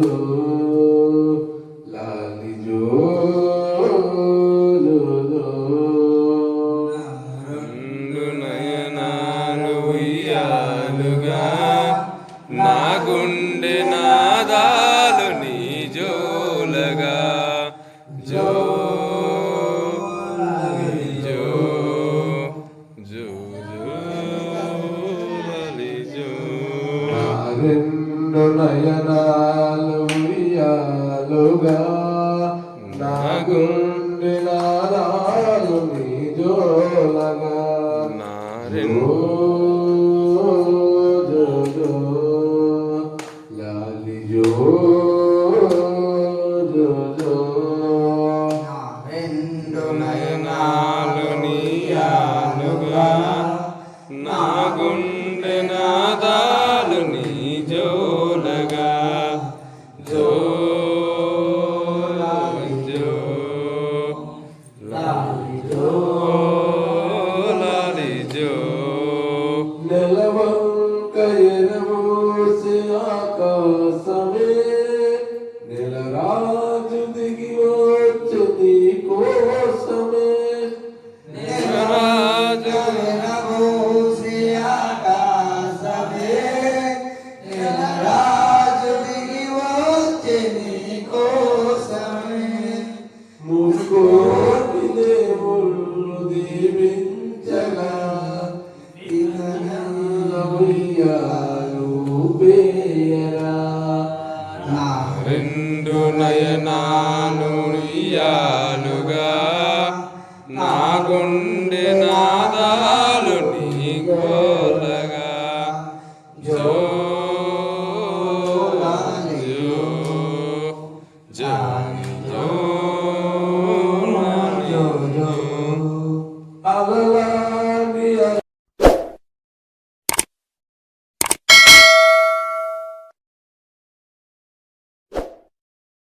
జో లాలి జో జో జో రెండు నయనాలు ఉయ్యాలుగా నా గుండె నాదాలు నీ జోలగా జో జో జో లాలి జో రెండు నయనాలు ఉయ్యాలుగా నా గుండె నాదాలు నీ జోలగా నా జో జో జో లాలి జో జో జో రెండు నయనాలు నీయాలుగా నా గుండె నాదాలు నీ జోలగా జో జో జో లాలి జో నెలవంక ఎరమూసి ఆకాశమే నెలరాజు దిగి వచ్చు నీ కోసమే రాజు ముకోటి దేవుళ్ళు దీవించగా ఉయ్యాలు పేయరా రెండు నయనాలు ఉయ్యాలుగా నా గుండె నాదాలు నీ గోలగా జో జో జో జో